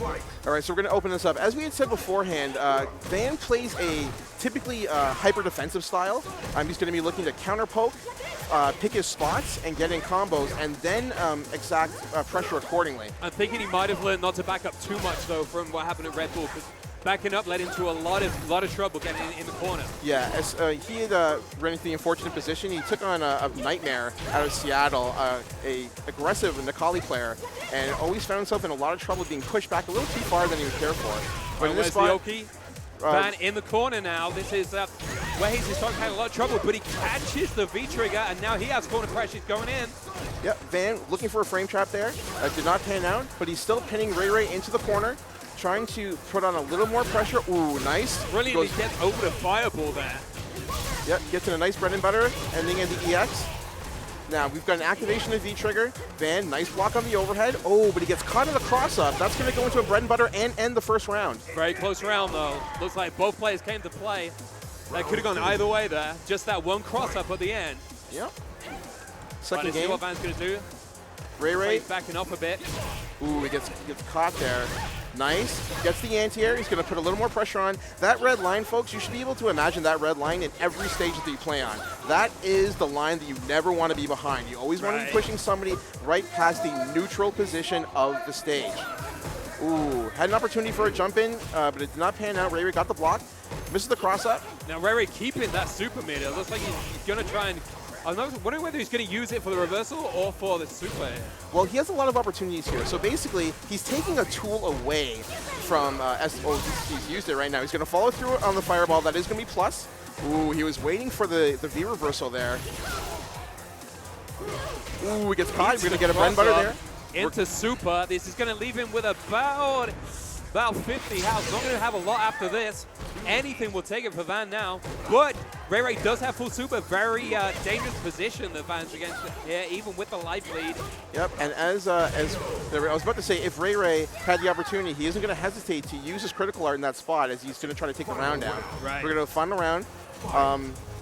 All right, so we're going to open this up. As we had said beforehand, Van plays a typically hyper-defensive style. He's going to be looking to counter-poke, pick his spots, and get in combos, and then exact pressure accordingly. I'm thinking he might have learned not to back up too much, though, from what happened at Red Bull, because backing up led into a lot of trouble getting in the corner. Yeah, as, he had run into the unfortunate position. He took on a Nightmare out of Seattle, a aggressive Nikali player, and always found himself in a lot of trouble being pushed back a little too far than he would care for. But in this spot, the Oki? Van in the corner now. This is where he's starting to have a lot of trouble, but he catches the V-trigger, and now he has corner pressure. He's going in. Yep, Van looking for a frame trap there. Did not pan out, but he's still pinning Ray into the corner, trying to put on a little more pressure. Ooh, nice. Brilliant, he gets over the fireball there. Yep, gets in a nice bread and butter, ending in the EX. Now, we've got an activation of V-trigger. Van, nice block on the overhead. Oh, but he gets caught in the cross-up. That's going to go into a bread and butter and end the first round. Very close round, though. Looks like both players came to play. That could have gone either way there. Just that one cross-up at the end. Yep. Second game. See what Van's going to do. Ray backing up a bit. Ooh, he gets caught there. Nice. Gets the anti-air. He's going to put a little more pressure on. That red line, folks, you should be able to imagine that red line in every stage that you play on. That is the line that you never want to be behind. You always want to be pushing somebody right past the neutral position of the stage. Ooh, had an opportunity for a jump in, but it did not pan out. Ray got the block. Misses the cross-up. Now, Ray keeping that super mid. It looks like he's going to try and... I'm wondering whether he's going to use it for the reversal or for the super. Well, he has a lot of opportunities here. So basically, he's taking a tool away from he's used it right now. He's going to follow through on the fireball. That is going to be plus. Ooh, he was waiting for the V reversal there. Ooh, he gets caught. We're going to get a bread and butter there. Into super. This is going to leave him with about 50 health. Not going to have a lot after this. Anything will take it for Van now. But Ray does have full super. Very dangerous position that Van's against here, even with the life lead. Yep, and as I was about to say, if Ray had the opportunity, he isn't going to hesitate to use his critical art in that spot as he's going to try to take the round down. Right. We're going to fund the round.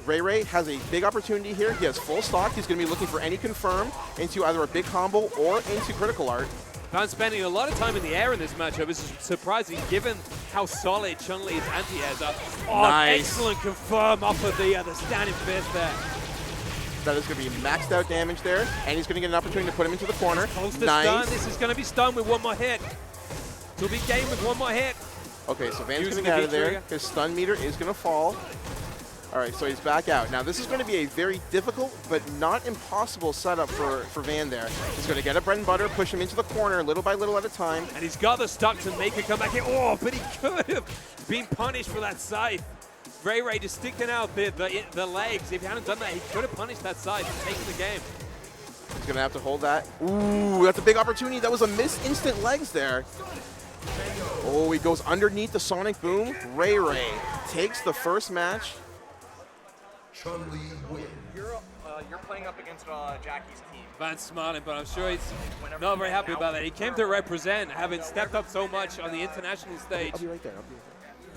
Ray has a big opportunity here. He has full stock. He's going to be looking for any confirm into either a big combo or into critical art. Van spending a lot of time in the air in this matchup. It's surprising given how solid Chun-Li's anti-airs are. Oh, nice. Excellent confirm off of the standing fist there. That is going to be maxed out damage there, and he's going to get an opportunity to put him into the corner. Close to stun. This is going to be stunned with one more hit. It'll be game with one more hit. Okay, so Van's going to get out of there. His stun meter is going to fall. All right, so he's back out. Now, this is going to be a very difficult but not impossible setup for Van there. He's going to get a bread and butter, push him into the corner little by little at a time. And he's got the stock to make it come back in. Oh, but he could have been punished for that scythe. Ray just sticking out the legs. If he hadn't done that, he could have punished that scythe and taken the game. He's going to have to hold that. Ooh, that's a big opportunity. That was a miss instant legs there. Oh, he goes underneath the Sonic Boom. Ray takes the first match. Chun-Li win. You're playing up against Jackie's team. Van's smiling, but I'm sure he's not very happy about that. He came to represent, having stepped up so much on the international stage. I'll be right there.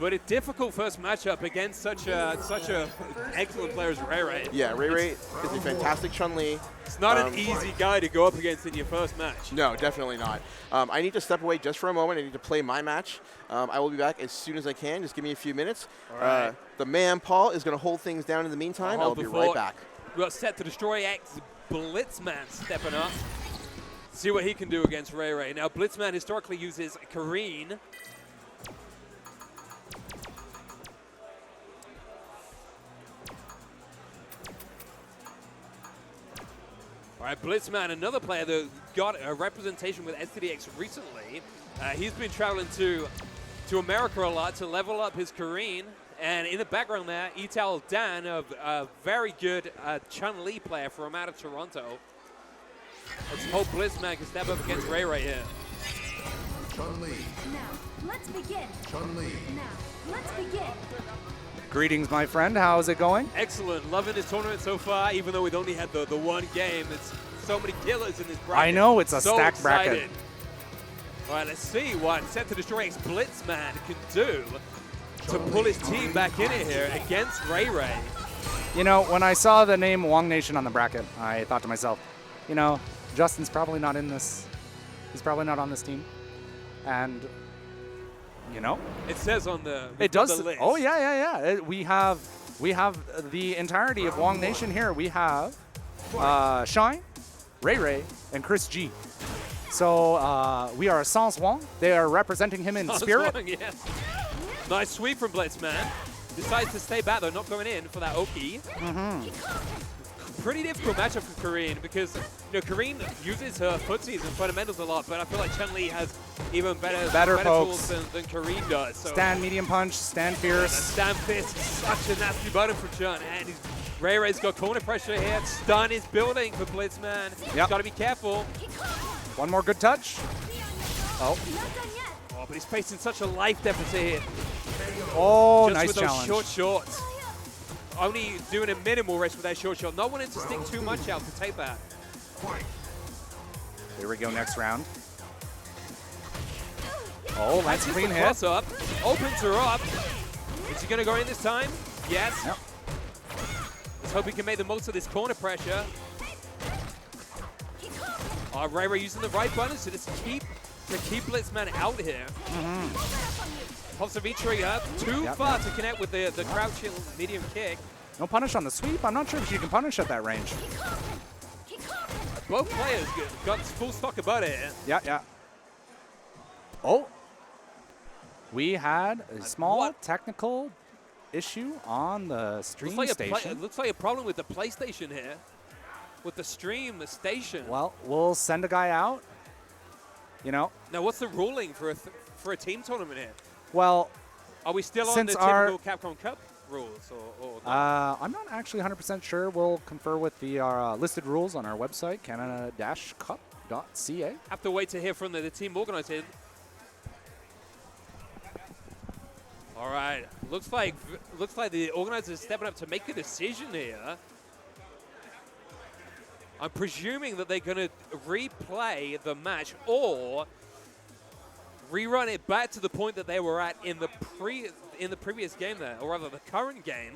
But a difficult first matchup against such a excellent player as Ray. Yeah, Ray is a fantastic Chun-Li. It's not an easy guy to go up against in your first match. No, definitely not. I need to step away just for a moment. I need to play my match. I will be back as soon as I can. Just give me a few minutes. Right. The man, Paul, is going to hold things down in the meantime. I'll be right back. We've got SetToDestroy X Blitzman stepping up. See what he can do against Ray. Now, Blitzman historically uses Kareen. All right, Blitzman, another player that got a representation with STDX recently. He's been traveling to America a lot to level up his Kareen. And in the background there, Ital Dan, a very good Chun-Li player from out of Toronto. Let's hope Blitzman can step up against Ray here. Chun-Li. Now, let's begin. Chun-Li. Now, let's begin. Greetings, my friend. How's it going? Excellent. Loving this tournament so far, even though we've only had the one game. It's so many killers in this bracket. I know, it's a so stacked bracket. excited. All right, let's see what SetToDestroy X Blitzman can do to pull his team back in here against Ray. You know, when I saw the name WongNation on the bracket, I thought to myself, you know, Justin's probably not in this. He's probably not on this team. And, you know, It says on the it does. the list. Oh yeah. We have the entirety of WongNation here. We have Shine, Ray, and Chris G. So we are Sans Wong. They are representing him in spirit. Yes. Nice sweep from Blitzman. Decides to stay back though, not going in for that Oki. Pretty difficult matchup for Karine because Karine uses her footsies and fundamentals a lot, but I feel like Chun-Li has even better pokes tools than Karine does. So Stand medium punch, stand fierce. Stand fist is such a nasty button for Chun, and Ray's got corner pressure here. Stun is building for Blitzman. Yep. Got to be careful. One more good touch. Oh, Not done yet. Oh, but he's facing such a life deficit here. oh, Just nice with those challenge. short shorts. Only doing a minimal rest with that short shot. Not wanting to stick too much out to take that. Here we go, next round. Oh, that's a Just clean the hit. cross up. Opens her up. Is he going to go in this time? Yes. Yep. Let's hope he can make the most of this corner pressure. Ray using the right buttons to just keep Blitzman out here. Pops a V-tree up. Too far to connect with the crouching medium kick. No punish on the sweep. I'm not sure if you can punish at that range. Both players got full stock about it. Yeah. Oh. We had a small What? technical issue on the stream station. It looks like a problem with the PlayStation here. With the stream station. Well, we'll send a guy out. You know, Now, what's the ruling for a team tournament here? well, Are we still on Since the our- typical Capcom Cup rules? Or not? I'm not actually 100% sure. We'll confer with the listed rules on our website, canada-cup.ca. Have to wait to hear from the team organizer. All right. Looks like the organizer is stepping up to make a decision here. I'm presuming that they're going to replay the match or rerun it back to the point that they were at in the previous game there, or rather the current game.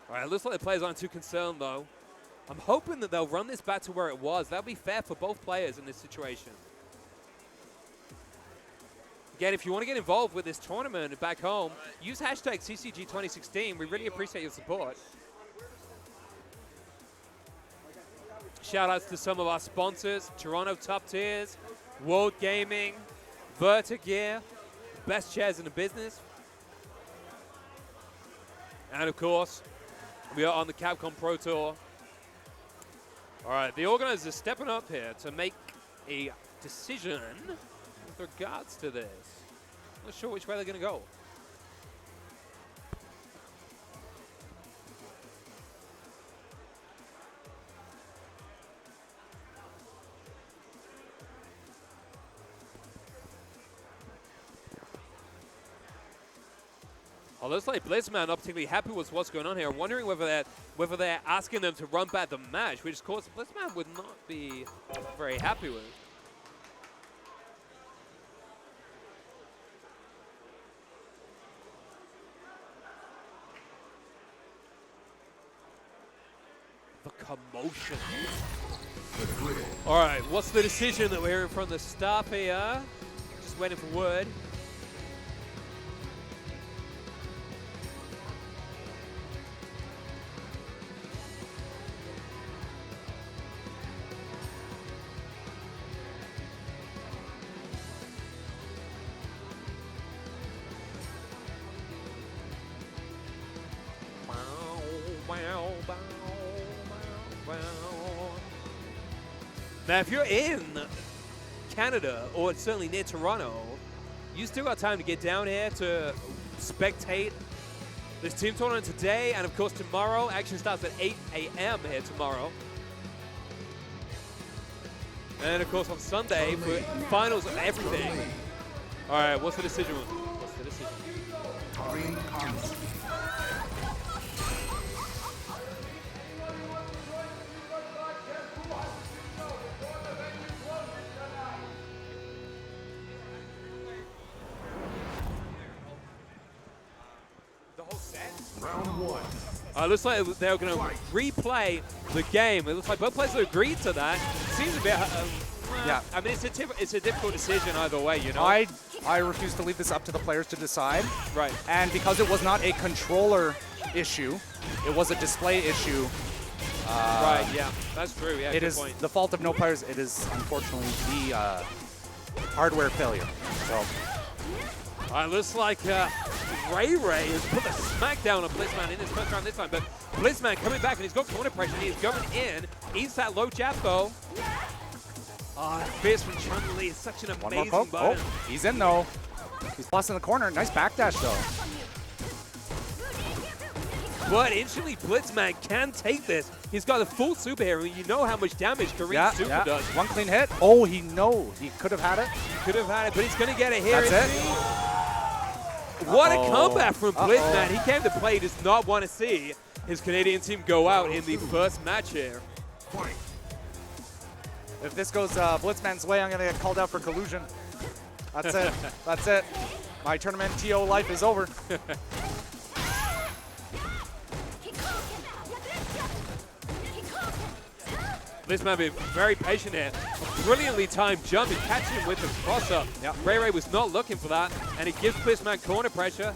All right, looks like the players aren't too concerned though. I'm hoping that they'll run this back to where it was. That'll be fair for both players in this situation. Again, if you want to get involved with this tournament back home, use hashtag CC2016. We really appreciate your support. Shout outs to some of our sponsors, Toronto Top Tiers, World Gaming, Vertigear, best chairs in the business. And of course, we are on the Capcom Pro Tour. All right, the organizers are stepping up here to make a decision with regards to this. Not sure which way they're going to go. Oh, looks like Blitzman not particularly happy with what's going on here. I'm wondering whether they're asking them to run back the match, which of course Blitzman would not be very happy with. The commotion. All right, what's the decision that we're hearing from the staff here? Just waiting for word. Now, if you're in Canada, or certainly near Toronto, you still got time to get down here to spectate this team tournament today, and of course tomorrow. Action starts at 8 a.m. here tomorrow. And of course on Sunday for finals of everything. All right, what's the decision? What's the decision? Looks like they're going to replay the game. It looks like both players have agreed to that. Seems a bit Yeah. I mean, it's a difficult decision either way, you know? I refuse to leave this up to the players to decide. Right. And because it was not a controller issue, it was a display issue. Right, yeah. That's true, yeah, It good is point. the fault of no players. It is unfortunately the hardware failure. So All right, looks like Ray has put the smackdown on Blitzman in this first round this time, but Blitzman coming back and he's got corner pressure and he's going in. Eats that low jab though. Oh, fierce from Chun-Li is such an one more amazing poke. button. Oh, he's in though. He's plus in the corner. Nice backdash though. But instantly Blitzman can take this. He's got a full super here, and you know how much damage Kareem's super does. One clean hit. Oh, he could have had it. Could have had it, but he's going to get it here. That's it. What a comeback from Blitzman. He came to play. He does not want to see his Canadian team go out in the first match here. If this goes Blitzman's way, I'm going to get called out for collusion. That's it. That's it. My tournament TO life is over. Blitzman being very patient here. Brilliantly timed jump and catch him with the cross-up. Yep. Ray was not looking for that, and he gives Blitzman corner pressure.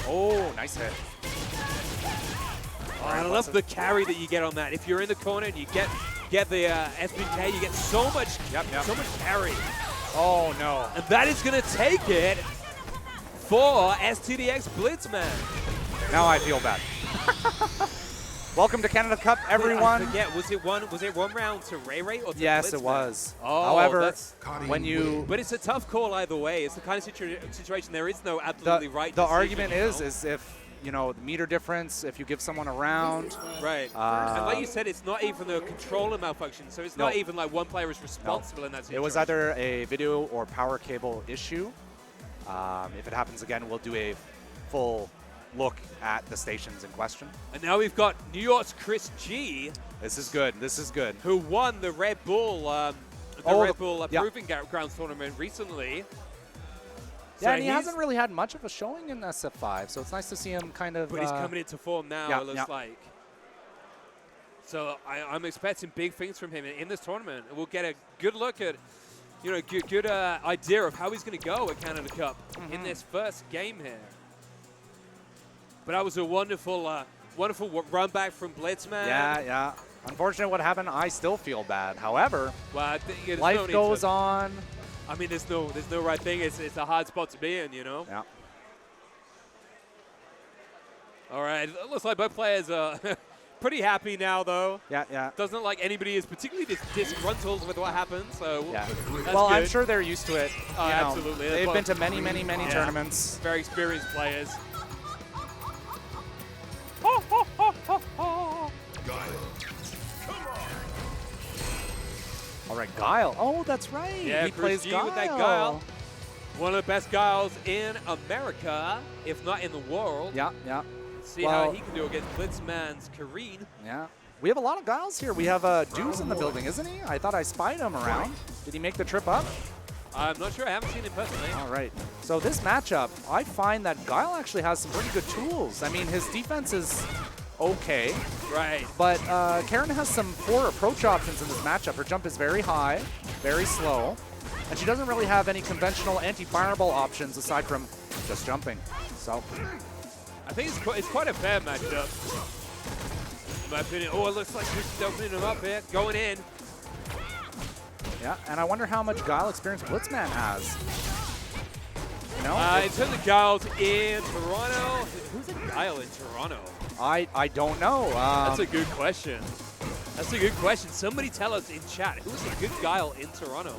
Oh, nice hit. Oh, I love the carry that you get on that. If you're in the corner and you get the SBK, you get so much carry. Oh, no. And that is going to take it for STDX Blitzman. Now I feel bad. Welcome to Canada Cup, everyone. I forget, was it one round to Ray or to Yes, Blitzman? it was. Oh, however, when you... But it's a tough call either way. It's the kind of situation there is no absolutely right The decision, argument you know? is if, you know, the meter difference, if you give someone a round. Right. And like you said, it's not even a controller malfunction, so it's not even like one player is responsible in that situation. It was either a video or power cable issue. If it happens again, we'll do a full look at the stations in question. And now we've got New York's Chris G. This is good. This is good. Who won the Red Bull Proving Grounds tournament recently. Yeah, and he hasn't really had much of a showing in SF5, so it's nice to see him kind of... But he's coming into form now, it looks like. So I'm expecting big things from him in this tournament. We'll get a good look at, you know, good idea of how he's going to go at Canada Cup in this first game here. But that was a wonderful run back from Blitzman. Yeah. Unfortunate what happened. I still feel bad. However, well, life goes on. I mean, there's no right thing. It's a hard spot to be in, you know. Yeah. All right. It looks like both players are pretty happy now, though. Yeah. Doesn't look like anybody is particularly disgruntled with what happened. So yeah. That's well, good. I'm sure they're used to it. Oh, absolutely. They've been to many tournaments. Very experienced players. All right, Guile. Oh, that's right. Yeah, he plays G Guile. with that Guile. One of the best Guiles in America, if not in the world. Yeah. See how he can do against Blitzman's Kareen. Yeah. We have a lot of Guiles here. We have Deuce in the building, isn't he? I thought I spied him around. Did he make the trip up? I'm not sure. I haven't seen him personally. All right. So this matchup, I find that Guile actually has some pretty good tools. I mean, his defense is okay. Right. But Karen has some poor approach options in this matchup. Her jump is very high, very slow, and she doesn't really have any conventional anti-fireball options aside from just jumping. So I think it's quite a fair matchup, in my opinion. Oh, it looks like she's opening him up here, going in. yeah, and I wonder how much Guile experience Blitzman has. You know, In terms of Guiles in Toronto, who's a Guile in Toronto? I don't know. That's a good question. That's a good question. Somebody tell us in chat, who's a good Guile in Toronto?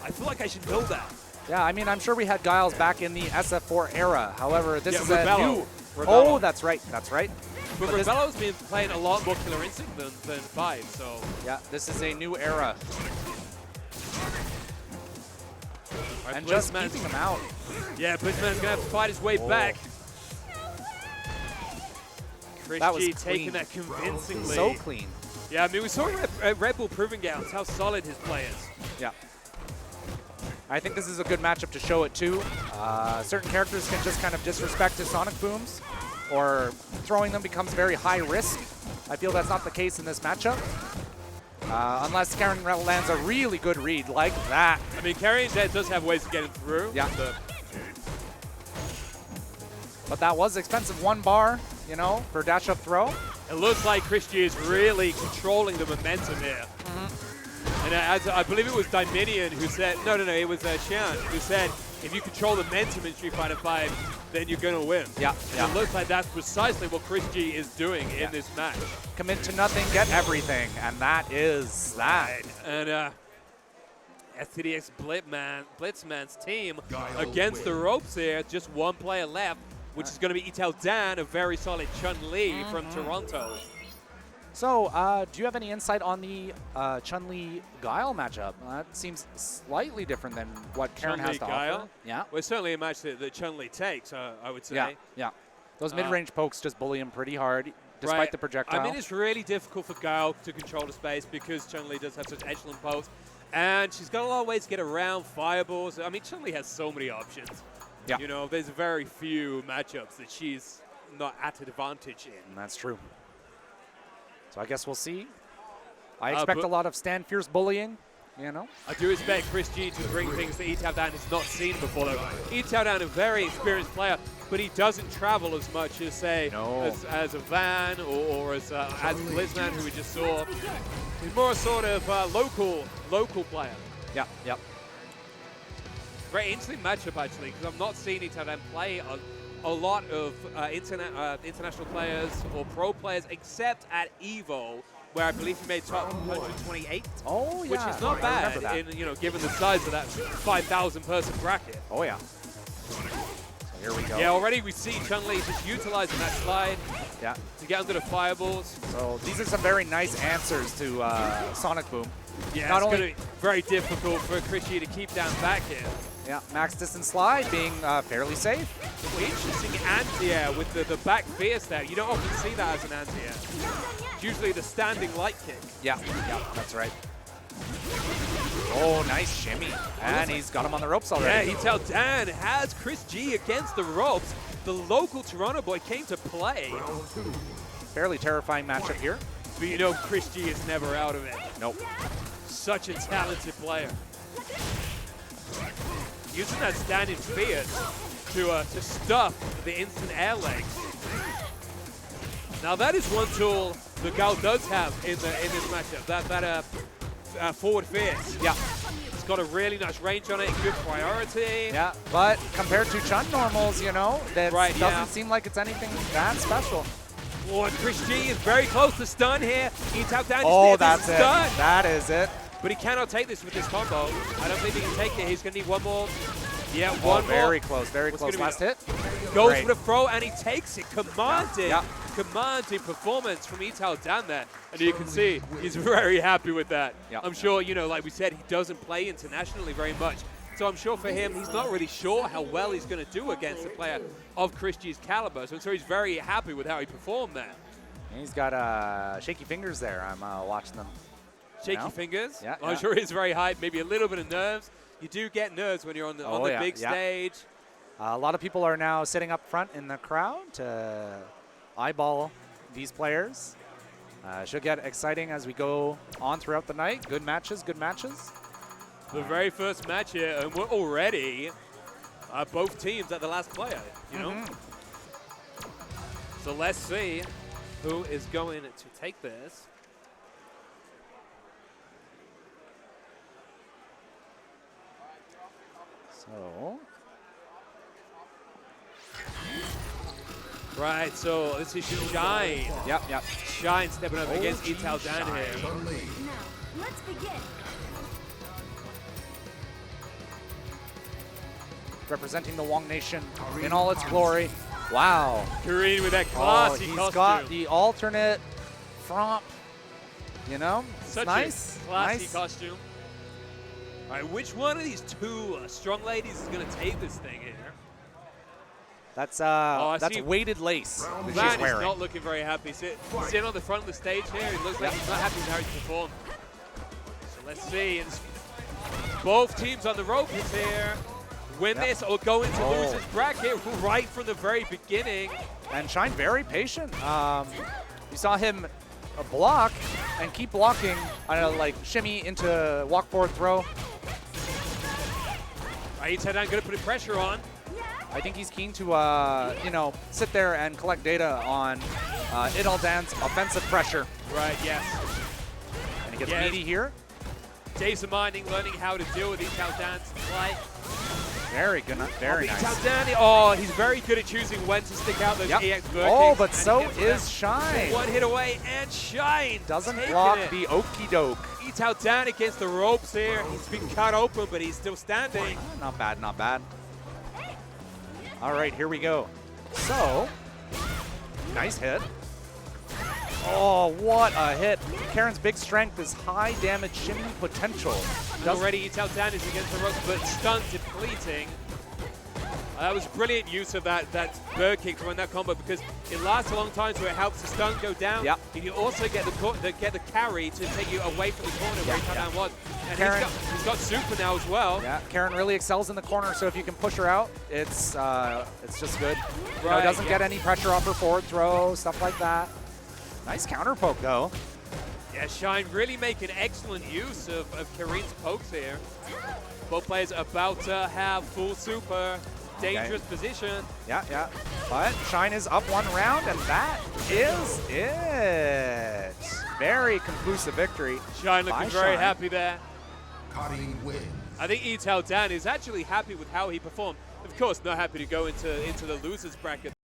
I feel like I should know that. Yeah, I mean, I'm sure we had Guiles back in the SF4 era. However, this is a new... Rebello. Oh, that's right. But Rebello's been playing a lot more Killer Instinct than 5, so... Yeah, this is a new era. Right, And just keeping him out. Yeah, Blitzman's going to have to fight his way back. Chris That was G clean. taking that convincingly. So clean. Yeah, I mean, we saw at Red Bull Proving Grounds how solid his play is. Yeah. I think this is a good matchup to show it too. Certain characters can just kind of disrespect his Sonic Booms, or throwing them becomes very high risk. I feel that's not the case in this matchup. Unless Karen lands a really good read like that. I mean, Carrion Dead does have ways of getting through. Yeah. But that was expensive. 1 bar, you know, for dash up throw. It looks like Chris G is really controlling the momentum here. And as I believe it was Dominion who said, no, it was Xian who said, if you control the momentum in Street Fighter V, then you're going to win. Yeah, And it looks like that's precisely what Chris G is doing in this match. Commit to nothing, get everything, and that is that. And STDX Blitzman's team against the ropes here. Just 1 player left, which is going to be Ital Dan, a very solid Chun-Li from Toronto. So, do you have any insight on the Chun-Li Guile matchup? That seems slightly different than what Karen has to Guile? offer. Yeah. Well, it's certainly a match that Chun-Li takes, I would say. Yeah. Those mid-range pokes just bully him pretty hard, despite Right. the projectile. I mean, it's really difficult for Guile to control the space because Chun-Li does have such excellent pokes. And she's got a lot of ways to get around fireballs. I mean, Chun-Li has so many options. Yeah. You know, there's very few matchups that she's not at an advantage in. That's true. So I guess we'll see. I expect a lot of stand fierce bullying, you know. I do expect Chris G to bring things that Ital Dan has not seen before, though. Ital Dan, a very experienced player, but he doesn't travel as much as, say, as a Van or as Blitzman, who we just saw. He's more a sort of local player. Yeah. Very interesting matchup, actually, because I've not seen Ital Dan play a lot of international players or pro players, except at EVO, where I believe he made top 128. Oh, yeah. Which is not bad, given the size of that 5,000 person bracket. Oh, yeah. So here we go. Yeah, already we see Chun-Li just utilizing that slide to get under the fireballs. So these are some very nice answers to Sonic Boom. Yeah, Not it's only going to be very difficult for Chris G to keep down back here. Yeah, max distance slide being fairly safe. Well, interesting anti-air with the back fierce there. You don't often see that as an anti-air. It's usually the standing light kick. Yeah, that's right. Oh, nice shimmy. And he's got him on the ropes already. Yeah, Ital Dan has Chris G against the ropes. The local Toronto boy came to play. Fairly terrifying matchup here. But you know Chris G is never out of it. Nope. Such a talented player. Using that standing fierce to stuff the instant air legs. Now that is one tool the Gal does have in this matchup. That forward fierce. Yeah. It's got a really nice range on it, good priority. Yeah, but compared to Chun normals, you know, that doesn't seem like it's anything that special. Oh, and Chris G is very close to stun here. Ital Dan Oh, that's it. Stun. That is it. But he cannot take this with this combo. I don't think he can take it. He's going to need one more. Yeah, one more. Very close, very close. Last hit. Goes for the throw, and he takes it. Commanding, Yeah. commanding performance from Ital Dan there. And you can see he's very happy with that. Yeah. I'm sure, you know, like we said, he doesn't play internationally very much. So I'm sure for him, he's not really sure how well he's going to do against a player of Chris G's caliber. So he's very happy with how he performed there. He's got shaky fingers there. I'm watching them. Shaky fingers. Yeah, I'm sure he's very hyped. Maybe a little bit of nerves. You do get nerves when you're on the big stage. A lot of people are now sitting up front in the crowd to eyeball these players. Should get exciting as we go on throughout the night. Good matches, good matches. The very first match here, and we're already both teams at the last player, you know? So let's see who is going to take this. So, right, so this is Shine. Yep. Shine stepping up against Ital Dan here. Now, let's begin. representing the WongNation in all its glory. Wow. Korean with that classy he's costume. got the alternate front, you know? Such nice. a classy nice. costume. All right, which one of these two strong ladies is going to take this thing here? That's see weighted lace that Van she's is wearing. not looking very happy. Sitting on the front of the stage here, he looks like he's not happy with how he's performed. So let's see. And both teams on the ropes here. Win this or go into losers bracket right from the very beginning. And Shine very patient. You saw him block and keep blocking. Like shimmy into walk forward throw. Right, Itadan going to put pressure on. I think he's keen to, you know, sit there and collect data on Italdance offensive pressure. Right, yes. And he gets meaty here. Days of minding, learning how to deal with Itadan's play. Very good, very nice. Itadan, oh, he's very good at choosing when to stick out those EX bird Oh, kicks, but so is Shine. One hit away, and Shine Doesn't taking block it. the okie doke. Itadan against the ropes here. He's been cut open, but he's still standing. Not bad, not bad. All right, here we go. So, nice hit. Oh, what a hit. Karen's big strength is high damage shimmy potential. Already Itadan is against the ropes, but stun depleting. That was brilliant use of that bird kick to win that combo because it lasts a long time, so it helps the stun go down. Yep. And you also get the carry to take you away from the corner where Itadan was. And Karen, he's got super now as well. Yeah, Karen really excels in the corner, so if you can push her out, it's just good. You know, Right, doesn't get any pressure off her forward throw, stuff like that. Nice counter poke though. Yeah, Shine really making excellent use of Kareem's pokes here. Both players about to have full super. Dangerous position. Yeah, yeah. But Shine is up one round, and that is it. Very conclusive victory. Shine looking very happy there. Cutting wins. I think Itadan is actually happy with how he performed. Of course, not happy to go into the losers bracket.